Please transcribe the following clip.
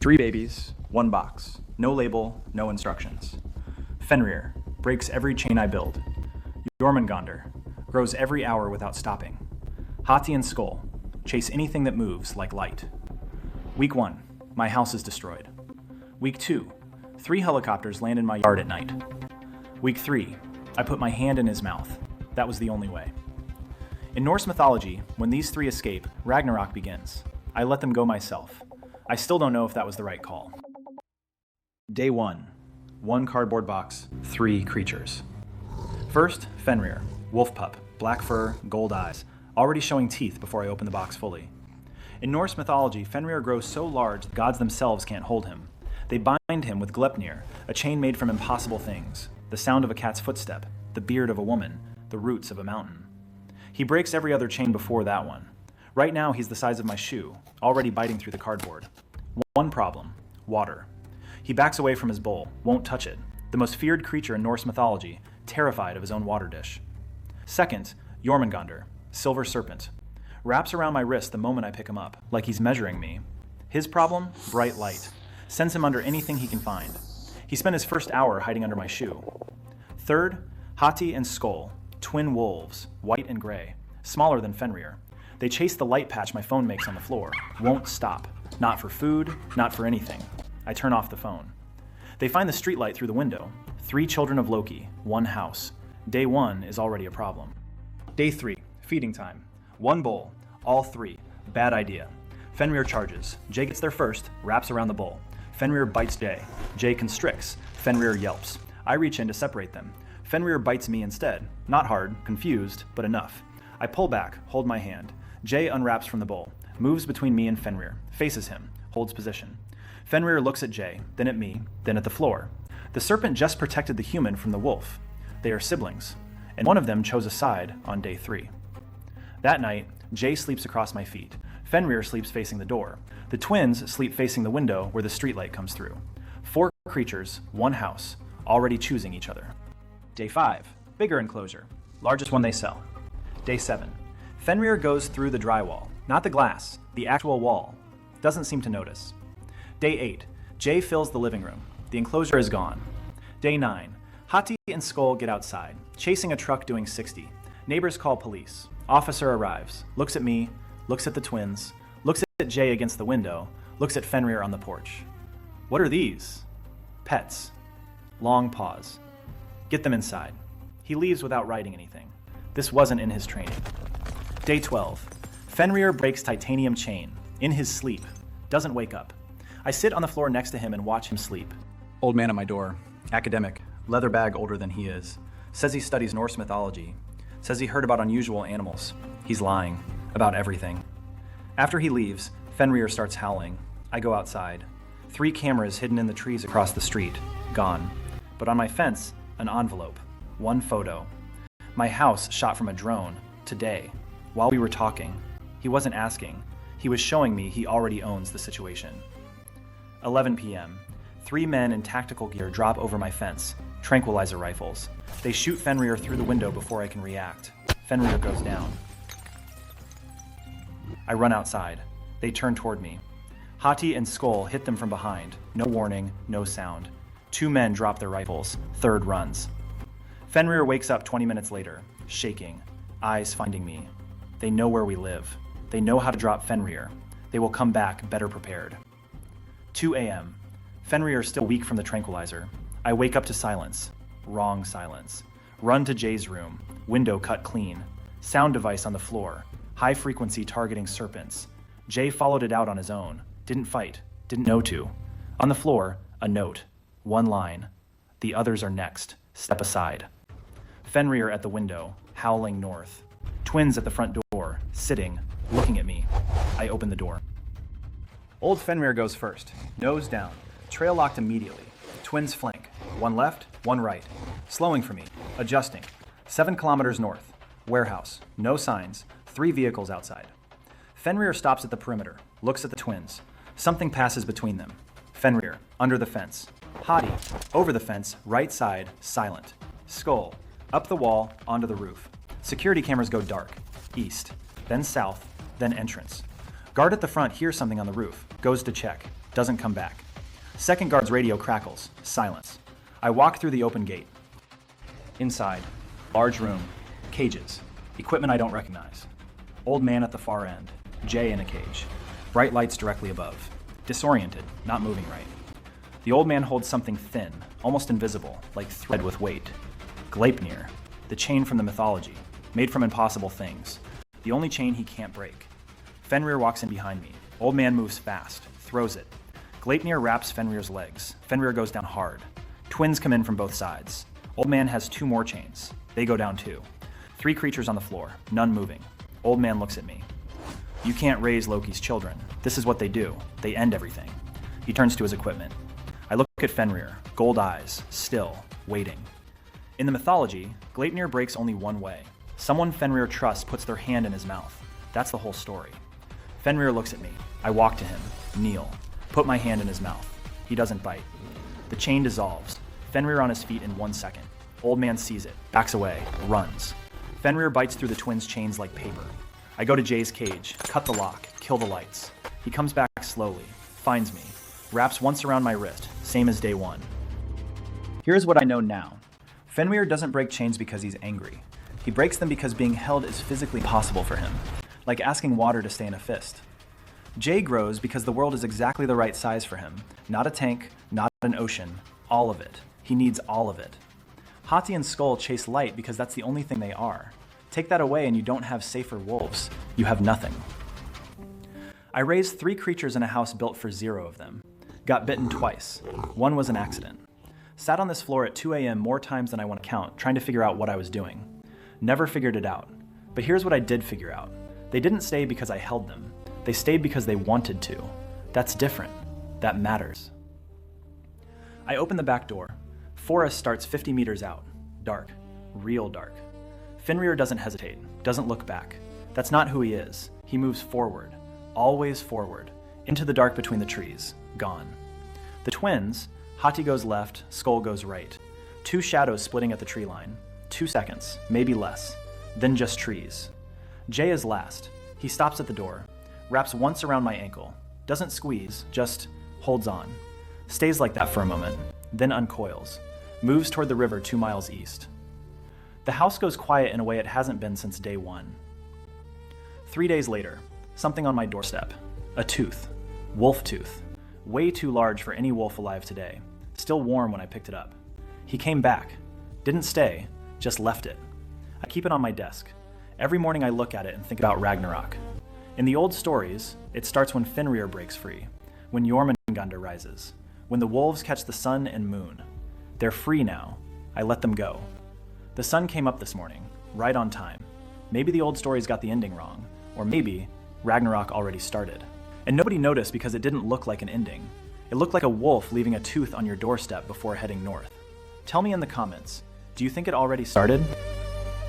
3 babies, 1 box. No label, no instructions. Fenrir breaks every chain I build. Jormungandr grows every hour without stopping. Hati and Sköll chase anything that moves like light. Week 1, my house is destroyed. Week 2, 3 helicopters land in my yard at night. Week 3, I put my hand in his mouth. That was the only way. In Norse mythology, when these 3 escape, Ragnarok begins. I let them go myself. I still don't know if that was the right call. Day 1, 1 cardboard box, 3 creatures. First, Fenrir, wolf pup, black fur, gold eyes, already showing teeth before I open the box fully. In Norse mythology, Fenrir grows so large the gods themselves can't hold him. They bind him with Gleipnir, a chain made from impossible things, the sound of a cat's footstep, the beard of a woman, the roots of a mountain. He breaks every other chain before that one. Right now, he's the size of my shoe, already biting through the cardboard. One problem, water. He backs away from his bowl, won't touch it. The most feared creature in Norse mythology, terrified of his own water dish. Second, Jormungandr, silver serpent. Wraps around my wrist the moment I pick him up, like he's measuring me. His problem, bright light. Sends him under anything he can find. He spent his first hour hiding under my shoe. Third, Hati and Sköll, twin wolves, white and gray, smaller than Fenrir. They chase the light patch my phone makes on the floor, won't stop. Not for food, not for anything. I turn off the phone. They find the streetlight through the window. 3 children of Loki, 1 house. Day 1 is already a problem. Day 3, feeding time. 1 bowl, all 3. Bad idea. Fenrir charges. Jay gets there first, wraps around the bowl. Fenrir bites Jay. Jay constricts. Fenrir yelps. I reach in to separate them. Fenrir bites me instead. Not hard, confused, but enough. I pull back, hold my hand. Jay unwraps from the bowl, moves between me and Fenrir, faces him, holds position. Fenrir looks at Jay, then at me, then at the floor. The serpent just protected the human from the wolf. They are siblings, and one of them chose a side on day 3. That night, Jay sleeps across my feet. Fenrir sleeps facing the door. The twins sleep facing the window where the streetlight comes through. 4 creatures, 1 house, already choosing each other. Day 5, bigger enclosure, largest one they sell. Day 7, Fenrir goes through the drywall, not the glass, the actual wall. Doesn't seem to notice. Day 8, Jay fills the living room. The enclosure is gone. Day 9, Hati and Sköll get outside, chasing a truck doing 60. Neighbors call police. Officer arrives, looks at me, looks at the twins, looks at Jay against the window, looks at Fenrir on the porch. What are these? Pets. Long pause. Get them inside. He leaves without writing anything. This wasn't in his training. Day 12. Fenrir breaks titanium chain, in his sleep. Doesn't wake up. I sit on the floor next to him and watch him sleep. Old man at my door. Academic. Leather bag older than he is. Says he studies Norse mythology. Says he heard about unusual animals. He's lying. About everything. After he leaves, Fenrir starts howling. I go outside. 3 cameras hidden in the trees across the street. Gone. But on my fence, an envelope. 1 photo. My house shot from a drone. Today. While we were talking. He wasn't asking. He was showing me he already owns the situation. 11 p.m. 3 men in tactical gear drop over my fence. Tranquilizer rifles. They shoot Fenrir through the window before I can react. Fenrir goes down. I run outside. They turn toward me. Hati and Sköll hit them from behind. No warning, no sound. 2 men drop their rifles. 3rd runs. Fenrir wakes up 20 minutes later, shaking, eyes finding me. They know where we live. They know how to drop Fenrir. They will come back better prepared. 2 a.m. Fenrir still weak from the tranquilizer. I wake up to silence. Wrong silence. Run to Jay's room. Window cut clean. Sound device on the floor. High frequency targeting serpents. Jay followed it out on his own. Didn't fight. Didn't know to. On the floor, a note. 1 line. The others are next. Step aside. Fenrir at the window, howling north. Twins at the front door, sitting, looking at me. I open the door. Old Fenrir goes first, nose down, trail locked immediately. Twins flank, 1 left, 1 right. Slowing for me, adjusting. 7 kilometers north, warehouse, no signs, 3 vehicles outside. Fenrir stops at the perimeter, looks at the twins. Something passes between them. Fenrir, under the fence. Hati, over the fence, right side, silent. Sköll, up the wall, onto the roof. Security cameras go dark. East, then south, then entrance. Guard at the front hears something on the roof, goes to check. Doesn't come back. Second guard's radio crackles. Silence. I walk through the open gate. Inside, large room, cages, equipment I don't recognize. Old man at the far end, Jay in a cage. Bright lights directly above. Disoriented, not moving right. The old man holds something thin, almost invisible, like thread with weight. Gleipnir, the chain from the mythology, made from impossible things. The only chain he can't break. Fenrir walks in behind me. Old man moves fast, throws it. Gleipnir wraps Fenrir's legs. Fenrir goes down hard. Twins come in from both sides. Old man has 2 more chains. They go down too. 3 creatures on the floor, none moving. Old man looks at me. You can't raise Loki's children. This is what they do. They end everything. He turns to his equipment. I look at Fenrir, gold eyes, still, waiting. In the mythology, Gleipnir breaks only one way. Someone Fenrir trusts puts their hand in his mouth. That's the whole story. Fenrir looks at me. I walk to him, kneel, put my hand in his mouth. He doesn't bite. The chain dissolves. Fenrir on his feet in 1 second. Old man sees it, backs away, runs. Fenrir bites through the twins' chains like paper. I go to Jay's cage, cut the lock, kill the lights. He comes back slowly, finds me, wraps once around my wrist, same as day one. Here's what I know now. Fenrir doesn't break chains because he's angry. He breaks them because being held is physically impossible for him, like asking water to stay in a fist. Jay grows because the world is exactly the right size for him. Not a tank, not an ocean, all of it. He needs all of it. Hati and Sköll chase light because that's the only thing they are. Take that away and you don't have safer wolves. You have nothing. I raised 3 creatures in a house built for 0 of them. Got bitten twice. 1 was an accident. Sat on this floor at 2 a.m. more times than I want to count, trying to figure out what I was doing. Never figured it out. But here's what I did figure out. They didn't stay because I held them. They stayed because they wanted to. That's different. That matters. I open the back door. Forest starts 50 meters out. Dark. Real dark. Fenrir doesn't hesitate, doesn't look back. That's not who he is. He moves forward. Always forward. Into the dark between the trees. Gone. The twins, Hati goes left, Sköll goes right. 2 shadows splitting at the tree line. 2 seconds, maybe less. Then just trees. Jay is last. He stops at the door. Wraps once around my ankle. Doesn't squeeze, just holds on. Stays like that for a moment, then uncoils. Moves toward the river 2 miles east. The house goes quiet in a way it hasn't been since day 1. 3 days later, something on my doorstep. A tooth. Wolf tooth. Way too large for any wolf alive today. Still warm when I picked it up. He came back. Didn't stay, just left it. I keep it on my desk. Every morning I look at it and think about Ragnarok. In the old stories, it starts when Fenrir breaks free, when Jormungandr rises, when the wolves catch the sun and moon. They're free now. I let them go. The sun came up this morning, right on time. Maybe the old stories got the ending wrong, or maybe Ragnarok already started. And nobody noticed because it didn't look like an ending. It looked like a wolf leaving a tooth on your doorstep before heading north. Tell me in the comments, do you think it already started?